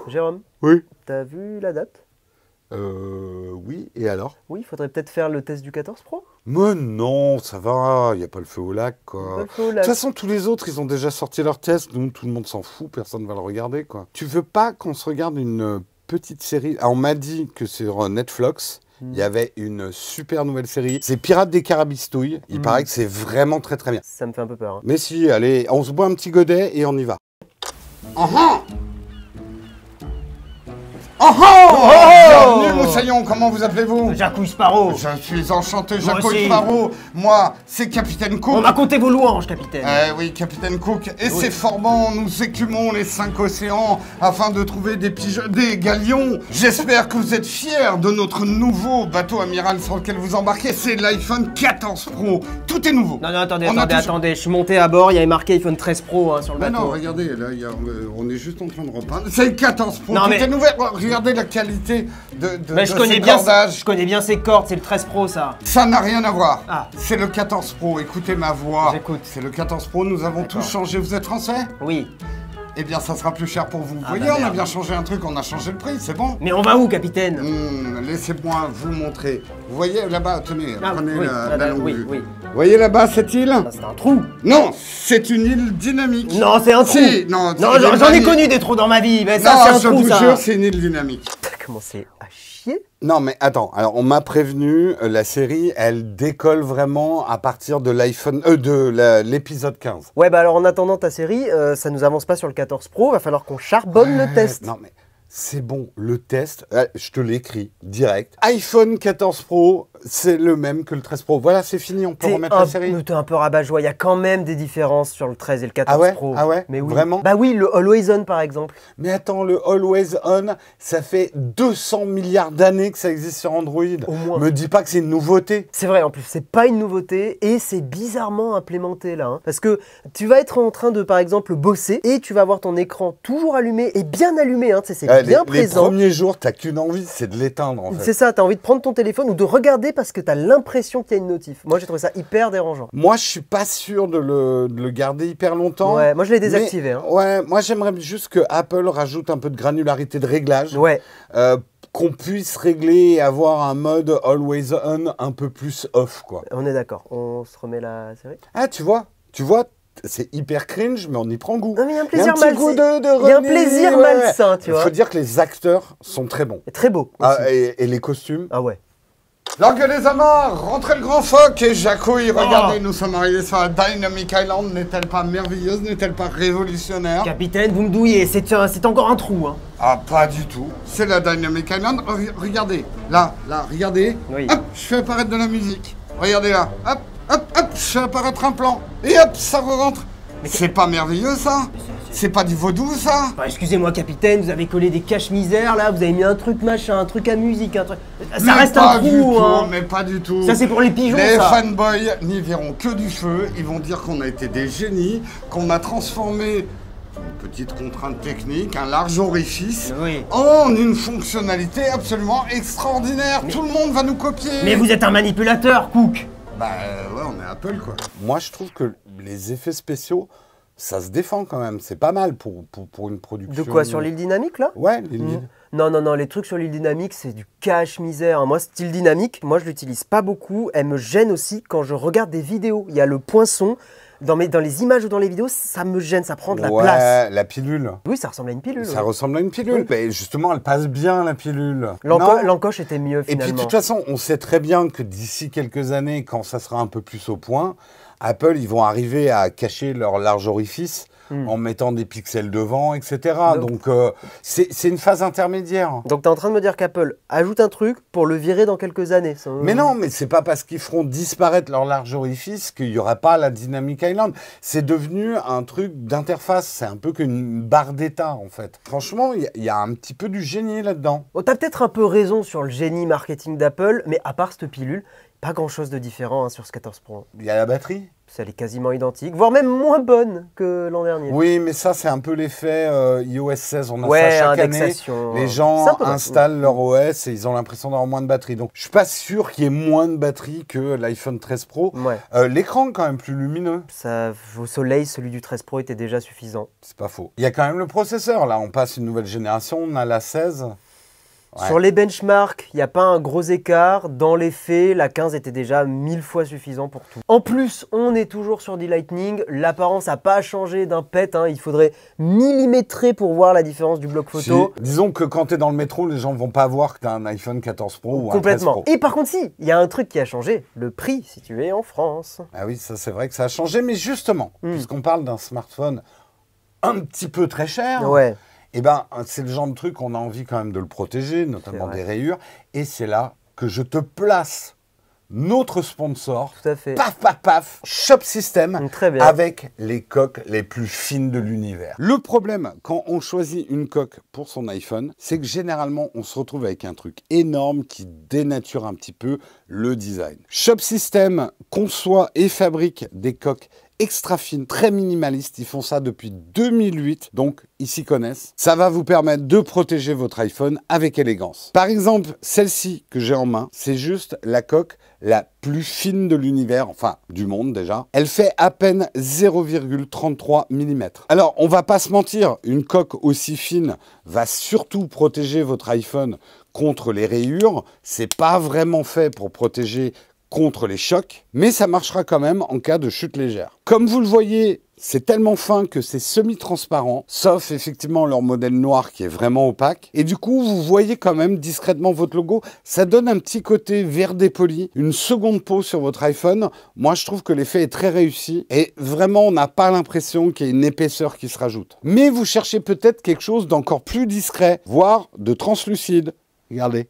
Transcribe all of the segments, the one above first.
Jérôme, Oui. t'as vu la date? Oui, et alors? Oui, il faudrait peut-être faire le test du 14 Pro. Mais non, ça va, il n'y a pas le feu au lac, Pas quoi. le feu au De toute lac. façon, tous les autres, ils ont déjà sorti leur test, donc tout le monde s'en fout, personne ne va le regarder, quoi. Tu veux pas qu'on se regarde une petite série? Ah, on m'a dit que sur Netflix, il y avait une super nouvelle série. C'est Pirates des Carabistouilles. Il paraît que c'est vraiment très très bien. Ça me fait un peu peur, hein. Mais si, allez, on se boit un petit godet et on y va. Ah Bienvenue, Moussaillon, comment vous appelez-vous? Jacouille Sparrow. Je suis enchanté, Moi Jacques aussi. Sparrow. Moi, c'est Capitaine Cook. On m'a compté vos louanges, capitaine. Oui, Capitaine Cook. Et c'est fort bon, nous écumons les 5 océans afin de trouver des galions. J'espère que vous êtes fiers de notre nouveau bateau amiral sur lequel vous embarquez. C'est l'iPhone 14 Pro. Tout est nouveau. Non, attendez, On a toujours- attendez. Je suis monté à bord, il y avait marqué iPhone 13 Pro hein, sur le Mais bateau. non, regardez, là, on est juste en train de repeindre. C'est le 14 Pro, Non, tout mais- est nouvel. Regardez la qualité de Mais je de connais ces bien, cordages. je connais bien ces cordes, c'est le 13 Pro ça. Ça n'a rien à voir. Ah. C'est le 14 Pro, écoutez ma voix. J'écoute. C'est le 14 Pro, nous avons tous D'accord. changé. Vous êtes français? Oui. Eh bien, ça sera plus cher pour vous. Vous Ah, voyez, bah, on a merde. bien changé un truc, on a changé le prix, c'est bon. Mais on va où, capitaine? Laissez-moi vous montrer. Vous voyez là-bas, tenez, Ah, prenez oui, la longue oui, vue. oui. Vous voyez là-bas cette île? Ah, c'est un trou. Non, c'est une île dynamique. Non, c'est un trou. Si, non, j'en ai connu des trous dans ma vie. Mais ça, Non, c'est un je trou, vous ça. jure, c'est une île dynamique. T'as commencé à chier? Non, mais attends, alors on m'a prévenu, la série, elle décolle vraiment à partir de l'épisode 15. Ouais, bah alors en attendant ta série, ça nous avance pas sur le 14 Pro, va falloir qu'on charbonne le test. Non, mais c'est bon, le test, je te l'écris direct. iPhone 14 Pro, c'est le même que le 13 Pro. Voilà, c'est fini, on peut remettre la série. T'es un peu rabat-joie, il y a quand même des différences sur le 13 et le 14 Ah ouais Pro. Ah ouais Mais oui. Vraiment Bah oui, le Always On par exemple. Mais attends, le Always On, ça fait 200 milliards d'années que ça existe sur Android. Au moins. Me dis pas que c'est une nouveauté. C'est vrai, en plus, c'est pas une nouveauté et c'est bizarrement implémenté là. Hein. Parce que tu vas être en train de, par exemple, bosser et tu vas avoir ton écran toujours allumé et bien allumé. Hein. Tu sais, c'est bien Les présent. premiers jours, t'as qu'une envie, c'est de l'éteindre en fait. C'est ça, t'as envie de prendre ton téléphone ou de regarder parce que t'as l'impression qu'il y a une notif. Moi, j'ai trouvé ça hyper dérangeant. Moi, je suis pas sûr de le garder hyper longtemps. Ouais, moi je l'ai désactivé. Hein. Ouais, moi j'aimerais juste que Apple rajoute un peu de granularité de réglage. Ouais. Qu'on puisse régler et avoir un mode Always On un peu plus off, quoi. On est d'accord. On se remet la série. Ah, tu vois, c'est hyper cringe, mais on y prend goût. Non, mais il y a un Il y a plaisir un petit malsain. goût de Il y a un remis, plaisir malsain, tu Il vois. faut dire que les acteurs sont très bons. Et très beau. Aussi. Ah, et les costumes. Ah ouais. Langue les amarres, rentrez le grand phoque et Jacouille, regardez, nous sommes arrivés sur la Dynamic Island. N'est-elle pas merveilleuse, n'est-elle pas révolutionnaire? Capitaine, vous me douillez, c'est encore un trou. Hein. Ah, pas du tout. C'est la Dynamic Island. Regardez, là, regardez. Oui. Hop, je fais apparaître de la musique. Regardez là. Hop, je fais apparaître un plan. Et hop, ça re-rentre. C'est pas merveilleux, ça? C'est pas du vaudou, ça? Bah, excusez-moi, capitaine, vous avez collé des caches-misères là, vous avez mis un truc machin, un truc à musique, un truc. Ça Mais reste pas un du trou, tout, hein. mais pas du tout. Ça, c'est pour les pigeons, Les ça. fanboys n'y verront que du feu. Ils vont dire qu'on a été des génies, qu'on a transformé une petite contrainte technique, un large orifice, Oui. en une fonctionnalité absolument extraordinaire. Tout le monde va nous copier. Mais vous êtes un manipulateur, Cook. Bah ouais, on est Apple, quoi. Moi, je trouve que les effets spéciaux, ça se défend quand même. C'est pas mal pour une production. De quoi, sur l'île dynamique là? Ouais, l'île. Non, les trucs sur l'île dynamique, c'est du cache-misère. Moi, cette île dynamique, moi, je l'utilise pas beaucoup. Elle me gêne aussi quand je regarde des vidéos. Il y a le poinçon. Dans les images ou dans les vidéos, ça me gêne, ça prend de la place. Ouais, la pilule. Oui, ça ressemble à une pilule. Ça oui. ressemble à une pilule. Mais justement, elle passe bien, la pilule. L'encoche était mieux, Et finalement. puis, de toute façon, on sait très bien que d'ici quelques années, quand ça sera un peu plus au point, Apple, ils vont arriver à cacher leur large orifice en mettant des pixels devant, etc. Donc, c'est une phase intermédiaire. Donc, tu es en train de me dire qu'Apple ajoute un truc pour le virer dans quelques années. Ça... Mais non, mais c'est pas parce qu'ils feront disparaître leur large orifice qu'il n'y aura pas la Dynamic Island. C'est devenu un truc d'interface. C'est un peu qu'une barre d'état, en fait. Franchement, il y a un petit peu du génie là-dedans. Oh, t'as peut-être un peu raison sur le génie marketing d'Apple, mais à part cette pilule, Pas grand-chose de différent hein, sur ce 14 Pro. Il y a la batterie. Elle est quasiment identique, voire même moins bonne que l'an dernier. Oui, mais ça, c'est un peu l'effet iOS 16. On a Ouais, ça chaque année. indexation. Les gens installent leur OS et ils ont l'impression d'avoir moins de batterie. Donc, je suis pas sûr qu'il y ait moins de batterie que l'iPhone 13 Pro. Ouais. L'écran, quand même, plus lumineux. Ça, au soleil, celui du 13 Pro était déjà suffisant. C'est pas faux. Il y a quand même le processeur. Là, on passe une nouvelle génération. On a la 16. Ouais. Sur les benchmarks, il n'y a pas un gros écart. Dans les faits, la 15 était déjà 1000 fois suffisant pour tout. En plus, on est toujours sur du Lightning. L'apparence n'a pas changé d'un pet. Hein. Il faudrait millimétrer pour voir la différence du bloc photo. Si, disons que quand tu es dans le métro, les gens ne vont pas voir que tu as un iPhone 14 Pro ou un 13 Pro. Complètement. Et par contre, si, il y a un truc qui a changé. Le prix, si tu es en France. Ah oui, ça c'est vrai que ça a changé. Mais justement, puisqu'on parle d'un smartphone un petit peu très cher... Ouais. Eh ben, c'est le genre de truc qu'on a envie quand même de le protéger, notamment des rayures. Et c'est là que je te place notre sponsor. Tout à fait. Paf, paf, paf. Shop System. Très bien. Avec les coques les plus fines de l'univers. Le problème, quand on choisit une coque pour son iPhone, c'est que généralement, on se retrouve avec un truc énorme qui dénature un petit peu le design. Shop System conçoit et fabrique des coques extra fine, très minimaliste. Ils font ça depuis 2008, donc ils s'y connaissent. Ça va vous permettre de protéger votre iPhone avec élégance. Par exemple, celle-ci que j'ai en main, c'est juste la coque la plus fine de l'univers, enfin du monde déjà. Elle fait à peine 0,33 mm. Alors, on va pas se mentir, une coque aussi fine va surtout protéger votre iPhone contre les rayures. C'est pas vraiment fait pour protéger contre les chocs, mais ça marchera quand même en cas de chute légère. Comme vous le voyez, c'est tellement fin que c'est semi-transparent, sauf effectivement leur modèle noir qui est vraiment opaque. Et du coup, vous voyez quand même discrètement votre logo. Ça donne un petit côté vert dépoli, une seconde peau sur votre iPhone. Moi, je trouve que l'effet est très réussi et vraiment, on n'a pas l'impression qu'il y ait une épaisseur qui se rajoute. Mais vous cherchez peut-être quelque chose d'encore plus discret, voire de translucide. Regardez.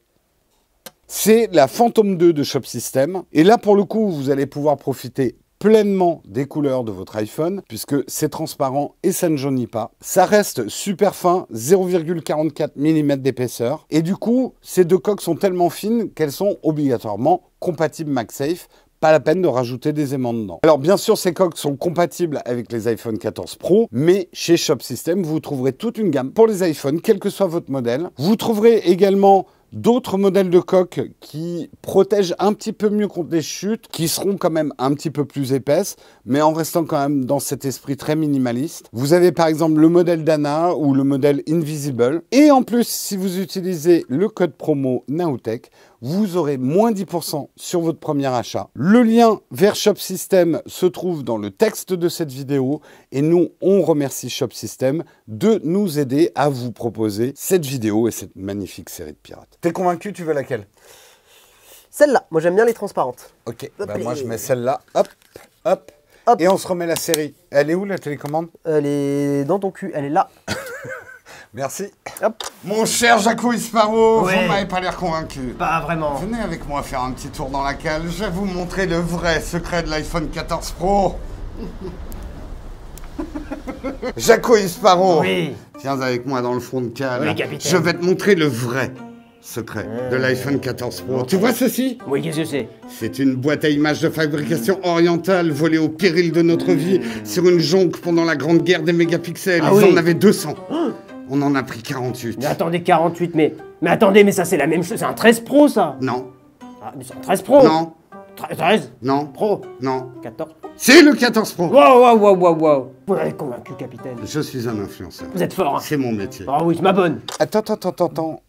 C'est la Phantom 2 de Shop System. Et là, pour le coup, vous allez pouvoir profiter pleinement des couleurs de votre iPhone, puisque c'est transparent et ça ne jaunit pas. Ça reste super fin, 0,44 mm d'épaisseur. Et du coup, ces deux coques sont tellement fines qu'elles sont obligatoirement compatibles MagSafe. Pas la peine de rajouter des aimants dedans. Alors bien sûr, ces coques sont compatibles avec les iPhone 14 Pro, mais chez Shop System, vous trouverez toute une gamme pour les iPhones, quel que soit votre modèle. Vous trouverez également d'autres modèles de coques qui protègent un petit peu mieux contre les chutes, qui seront quand même un petit peu plus épaisses, mais en restant quand même dans cet esprit très minimaliste. Vous avez par exemple le modèle Dana ou le modèle Invisible. Et en plus, si vous utilisez le code promo Nowtech, vous aurez moins 10% sur votre premier achat. Le lien vers Shop System se trouve dans le texte de cette vidéo et nous, on remercie Shop System de nous aider à vous proposer cette vidéo et cette magnifique série de pirates. T'es convaincu, tu veux laquelle? Celle-là, moi j'aime bien les transparentes. Ok, bah moi je mets celle-là, hop, hop, hop, et on se remet la série. Elle est où la télécommande? Elle est dans ton cul, elle est là. Merci. Hop. Mon cher Jaco Sparrow, Ouais. vous m'avez pas l'air convaincu. Pas vraiment. Venez avec moi faire un petit tour dans la cale. Je vais vous montrer le vrai secret de l'iPhone 14 Pro. Jaco Sparrow, Oui. viens avec moi dans le fond de cale. Oui, capitaine. Je vais te montrer le vrai secret de l'iPhone 14 Pro. Tu vois ceci? Oui, qu'est-ce que c'est? C'est une boîte à images de fabrication orientale volée au péril de notre vie sur une jonque pendant la grande guerre des mégapixels. Ah Ils oui. en avaient 200. On en a pris 48. Mais attendez, 48, mais attendez, mais ça c'est la même chose, c'est un 13 Pro ça. Non, Ah, mais c'est un 13 Pro. non, 13 non, Pro. non. 14. C'est le 14 Pro. Wow. Vous m'avez convaincu, capitaine. Je suis un influenceur. Vous êtes fort, hein. C'est mon métier. Ah oui, je m'abonne. Attends.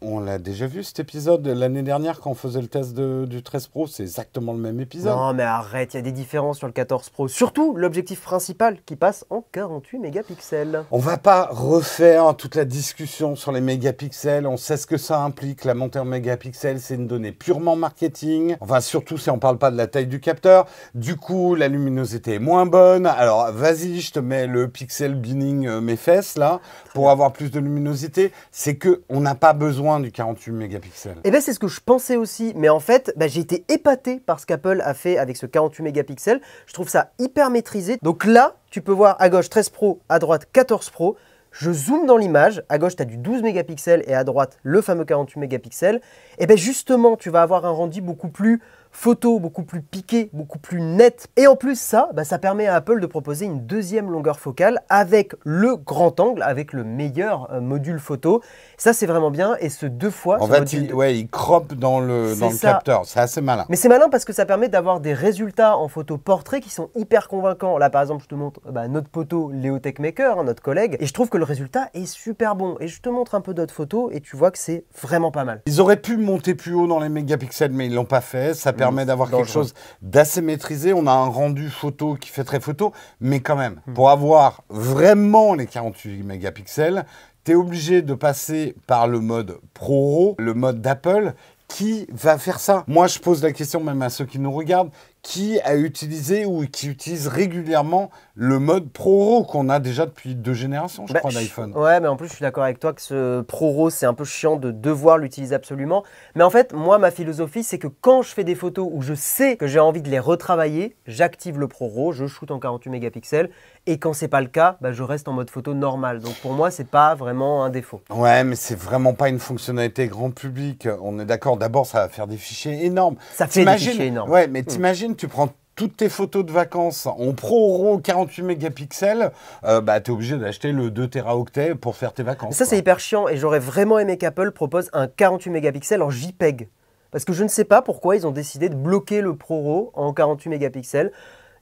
On l'a déjà vu cet épisode l'année dernière quand on faisait le test du 13 Pro. C'est exactement le même épisode. Non mais arrête, il y a des différences sur le 14 Pro. Surtout l'objectif principal qui passe en 48 mégapixels. On va pas refaire toute la discussion sur les mégapixels. On sait ce que ça implique. La montée en mégapixels, c'est une donnée purement marketing. Enfin, surtout si on parle pas de la taille du capteur. Du coup, la luminosité est moins bonne. Alors, vas-y, je te mets le pixel binning mes fesses là pour avoir plus de luminosité. C'est que on n'a pas besoin du 48 mégapixels. Et bien c'est ce que je pensais aussi, mais en fait j'ai été épaté par ce qu'Apple a fait avec ce 48 mégapixels. Je trouve ça hyper maîtrisé. Donc là, tu peux voir à gauche 13 Pro, à droite 14 Pro. Je zoome dans l'image, à gauche tu as du 12 mégapixels et à droite le fameux 48 mégapixels. Et bien justement, tu vas avoir un rendu beaucoup plus photo beaucoup plus piquée, beaucoup plus nette. Et en plus ça, ça permet à Apple de proposer une deuxième longueur focale avec le grand angle, avec le meilleur module photo. Ça c'est vraiment bien et ce 2 fois. En fait, il croppe dans le capteur, c'est assez malin. Mais c'est malin parce que ça permet d'avoir des résultats en photo portrait qui sont hyper convaincants. Là par exemple je te montre notre poteau Léo Techmaker, notre collègue, et je trouve que le résultat est super bon. Et je te montre un peu d'autres photos et tu vois que c'est vraiment pas mal. Ils auraient pu monter plus haut dans les mégapixels mais ils l'ont pas fait. Ça permet d'avoir quelque chose d'assez maîtrisé. On a un rendu photo qui fait très photo, mais quand même, pour avoir vraiment les 48 mégapixels, tu es obligé de passer par le mode Pro, le mode d'Apple, qui va faire ça. Moi, je pose la question même à ceux qui nous regardent, qui a utilisé ou qui utilise régulièrement le mode Pro qu'on a déjà depuis 2 générations, je crois, d'iPhone. Ouais, mais en plus, je suis d'accord avec toi que ce Pro, c'est un peu chiant de devoir l'utiliser absolument. Mais en fait, moi, ma philosophie, c'est que quand je fais des photos où je sais que j'ai envie de les retravailler, j'active le Pro, je shoot en 48 mégapixels. Et quand c'est pas le cas, je reste en mode photo normal. Donc pour moi, c'est pas vraiment un défaut. Ouais, mais c'est vraiment pas une fonctionnalité grand public. On est d'accord. D'abord, ça va faire des fichiers énormes. Ça fait des fichiers énormes. Ouais, mais t'imagines, tu prends toutes tes photos de vacances en Pro 48 mégapixels, tu es obligé d'acheter le 2 téraoctets pour faire tes vacances. Ça, c'est hyper chiant et j'aurais vraiment aimé qu'Apple propose un 48 mégapixels en JPEG. Parce que je ne sais pas pourquoi ils ont décidé de bloquer le Pro en 48 mégapixels.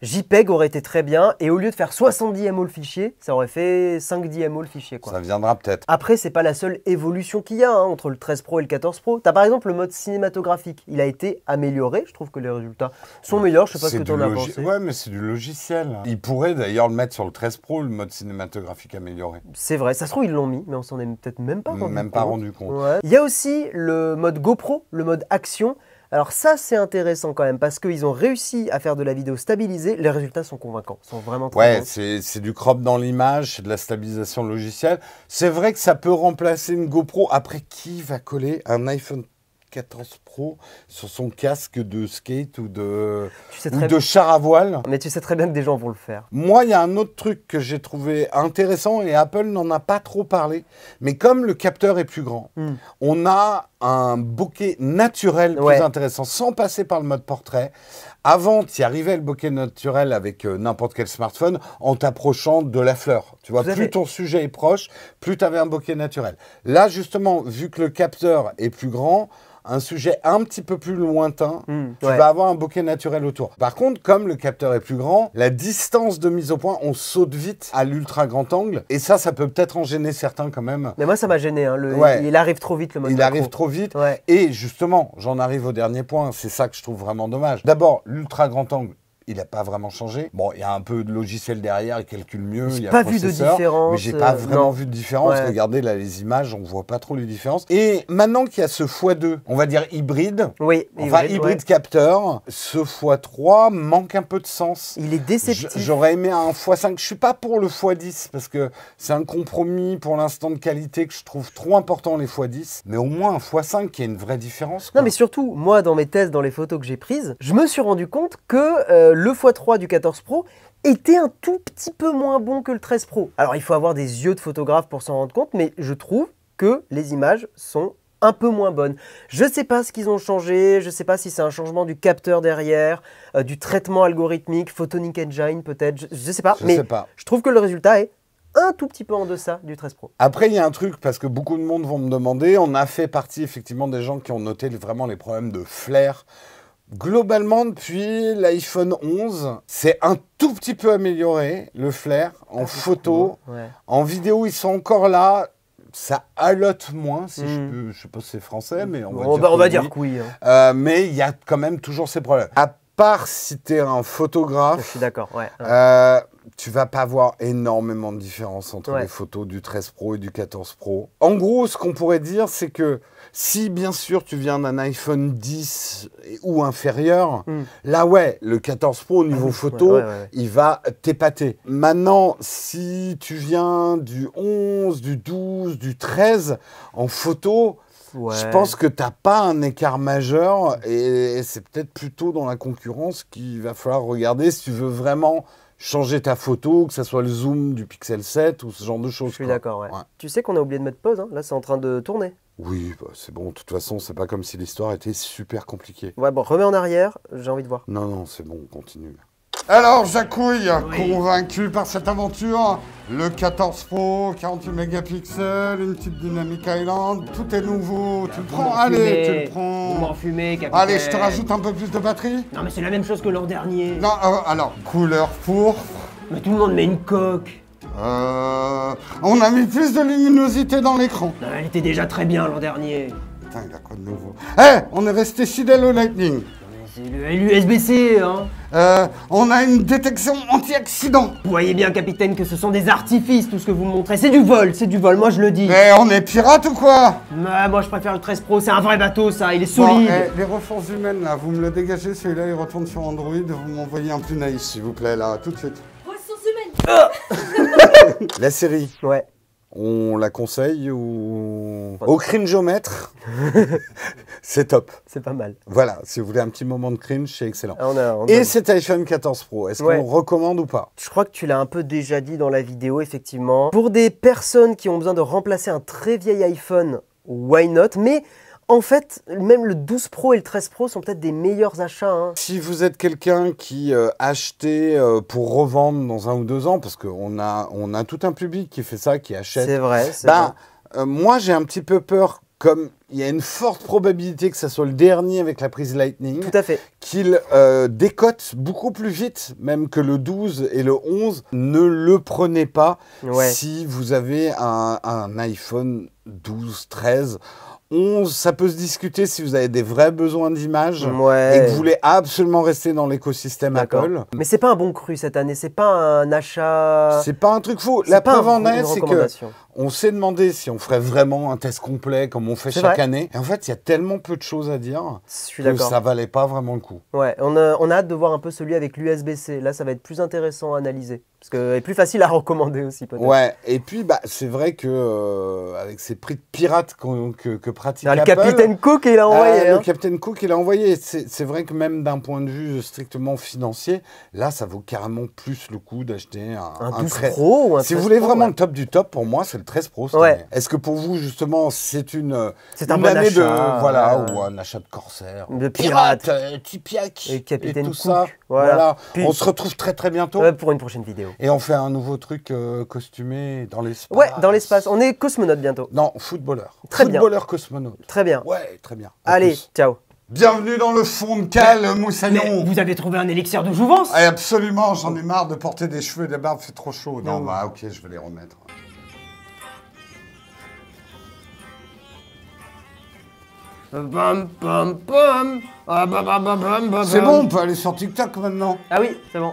JPEG aurait été très bien et au lieu de faire 70 MO le fichier, ça aurait fait 5-10 MO le fichier. Ça viendra peut-être. Après, c'est pas la seule évolution qu'il y a entre le 13 Pro et le 14 Pro. Tu as par exemple le mode cinématographique. Il a été amélioré. Je trouve que les résultats sont meilleurs. Je sais pas ce que tu en as pensé. Ouais, mais c'est du logiciel. Ils pourraient d'ailleurs le mettre sur le 13 Pro, le mode cinématographique amélioré. C'est vrai. Ça se trouve, ils l'ont mis, mais on s'en est peut-être même pas rendu compte. Ouais. Il y a aussi le mode GoPro, le mode action. Alors ça, c'est intéressant quand même parce qu'ils ont réussi à faire de la vidéo stabilisée. Les résultats sont convaincants, sont vraiment très bons. C'est du crop dans l'image, c'est de la stabilisation logicielle. C'est vrai que ça peut remplacer une GoPro. Après, qui va coller un iPhone 14 Pro sur son casque de skate ou de char à voile? Mais tu sais très bien que des gens vont le faire. Moi, il y a un autre truc que j'ai trouvé intéressant et Apple n'en a pas trop parlé. Mais comme le capteur est plus grand, on a un bokeh naturel plus intéressant sans passer par le mode portrait. Avant, tu y arrivais le bokeh naturel avec n'importe quel smartphone en t'approchant de la fleur. Tu vois, plus ton sujet est proche, plus tu avais un bokeh naturel. Là, justement, vu que le capteur est plus grand, un sujet un petit peu plus lointain, tu vas avoir un bokeh naturel autour. Par contre, comme le capteur est plus grand, la distance de mise au point, on saute vite à l'ultra grand angle. Et ça peut peut-être en gêner certains quand même. Mais moi, ça m'a gêné. Hein. Il arrive trop vite, le mode macro. Il arrive trop vite. Et justement, j'en arrive au dernier point. C'est ça que je trouve vraiment dommage. D'abord, l'ultra grand angle, il n'a pas vraiment changé. Bon, il y a un peu de logiciel derrière, il calcule mieux. J'ai pas vu de différence. Mais j'ai pas vraiment vu de différence. Regardez là les images, on voit pas trop les différences. Et maintenant qu'il y a ce x2, on va dire hybride, hybride capteur, ce x3 manque un peu de sens. Il est déceptif. J'aurais aimé un x5. Je suis pas pour le x10 parce que c'est un compromis pour l'instant de qualité que je trouve trop important les x10. Mais au moins un x5 qui a une vraie différence. Non, mais surtout, moi dans mes tests, dans les photos que j'ai prises, je me suis rendu compte que le x3 du 14 Pro était un tout petit peu moins bon que le 13 Pro. Alors il faut avoir des yeux de photographe pour s'en rendre compte, mais je trouve que les images sont un peu moins bonnes. Je ne sais pas ce qu'ils ont changé, je ne sais pas si c'est un changement du capteur derrière, du traitement algorithmique, Photonic Engine peut-être, je ne sais pas. Je trouve que le résultat est un tout petit peu en deçà du 13 Pro. Après, il y a un truc, parce que beaucoup de monde vont me demander, on a fait partie effectivement des gens qui ont noté vraiment les problèmes de flair. Globalement, depuis l'iPhone 11, c'est un tout petit peu amélioré, le flair, en photo. En vidéo, ils sont encore là. Ça halote moins, si je sais pas si c'est français, mais on va dire que oui. Mais il y a quand même toujours ces problèmes. À part si tu es un photographe, je suis d'accord, tu vas pas voir énormément de différence entre les photos du 13 Pro et du 14 Pro. En gros, ce qu'on pourrait dire, c'est que si, bien sûr, tu viens d'un iPhone 10 ou inférieur, là, le 14 Pro, au niveau photo, il va t'épater. Maintenant, si tu viens du 11, du 12, du 13, en photo, je pense que tu n'as pas un écart majeur et c'est peut-être plutôt dans la concurrence qu'il va falloir regarder si tu veux vraiment changer ta photo, que ça soit le zoom du Pixel 7 ou ce genre de choses. Je suis d'accord, ouais. Tu sais qu'on a oublié de mettre pause, hein. Là c'est en train de tourner. Oui, bah, c'est bon, de toute façon, c'est pas comme si l'histoire était super compliquée. Ouais, bon, remets en arrière, j'ai envie de voir. Non, non, c'est bon, on continue. Alors, Jacouille, convaincu par cette aventure, le 14 Pro, 48 mégapixels, une petite Dynamic Island, tout est nouveau, tu le prends, allez, tu le prends. Vous m'en fumez, capitaine. Allez, je te rajoute un peu plus de batterie. Non mais c'est la même chose que l'an dernier. Non, alors, couleur pourpre. Mais tout le monde met une coque. On a mis plus de luminosité dans l'écran. Non, elle était déjà très bien l'an dernier. Putain, il a quoi de nouveau? Eh, on est resté fidèle au Lightning. C'est le l'USB-C, hein. On a une détection anti-accident. Vous voyez bien, capitaine, que ce sont des artifices, tout ce que vous me montrez. C'est du vol, moi je le dis. Mais on est pirate ou quoi? Moi je préfère le 13 Pro, c'est un vrai bateau ça, il est solide. Bon, les ressources humaines là, vous me le dégagez, celui-là il retourne sur Android, vous m'envoyez un plus naïf s'il vous plaît là, tout de suite. Ressources humaines. La série, Ouais. on la conseille ou... Au cringomètre, c'est top. C'est pas mal. Voilà, si vous voulez un petit moment de cringe, c'est excellent. On Et cet iPhone 14 Pro, est-ce Ouais. qu'on recommande ou pas? Je crois que tu l'as un peu déjà dit dans la vidéo, effectivement. Pour des personnes qui ont besoin de remplacer un très vieil iPhone, why not? Mais en fait, même le 12 Pro et le 13 Pro sont peut-être des meilleurs achats. Hein. Si vous êtes quelqu'un qui achetait pour revendre dans 1 ou 2 ans, parce qu'on a tout un public qui fait ça, qui achète. C'est vrai, c'est vrai. Moi, j'ai un petit peu peur, comme il y a une forte probabilité que ça soit le dernier avec la prise Lightning, Tout à fait. qu'il décote beaucoup plus vite, même que le 12 et le 11. Ne le prenez pas Ouais. si vous avez un iPhone 12, 13. 11, ça peut se discuter si vous avez des vrais besoins d'image Ouais. et que vous voulez absolument rester dans l'écosystème D'accord. Apple. Mais c'est pas un bon cru cette année, c'est pas un achat. C'est pas un truc faux. C'est La pas preuve en une est, c'est que recommandation. on s'est demandé si on ferait vraiment un test complet comme on fait C'est chaque vrai. année. Et en fait, il y a tellement peu de choses à dire Je suis que d'accord. ça valait pas vraiment le coup. Ouais, on a hâte de voir un peu celui avec l'USB-C. Là, ça va être plus intéressant à analyser. Parce que et plus facile à recommander aussi, peut-être. Ouais, et puis c'est vrai que avec ces prix de pirate que pratique Ah, le Apple, Capitaine Cook, il a envoyé. le Hein. Captain Cook, il a envoyé. C'est vrai que même d'un point de vue strictement financier, là, ça vaut carrément plus le coup d'acheter Un 12 très... Pro ou un 13 Si vous voulez Pro, vraiment ouais. le top du top, pour moi, c'est le 13 Pro. cette Ouais. année. Est-ce que pour vous, justement, c'est une un bon année achat, de voilà ouais. ou un achat de corsaire, De pirate. Tipiak Et Capitaine tout Cook, ça. voilà. Voilà. Puis- On se retrouve très très bientôt. Ouais, pour une prochaine vidéo. Et on fait un nouveau truc costumé dans l'espace. Ouais, dans l'espace. On est cosmonaute bientôt. Non, footballeur. Très bien. Footballeur cosmonaute. Très bien. Ouais, très bien. À Allez, plus. ciao. Bienvenue dans le fond de cale, Mais Moussaillon. vous avez trouvé un élixir de jouvence? Ah, absolument, j'en ai marre de porter des cheveux et des barbes, c'est trop chaud. Non, bah ok, je vais les remettre. Pam, pam, pam. Ah, bam, bam, bam, bam, bam, C'est bam. bon, on peut aller sur TikTok maintenant. Ah oui, c'est bon.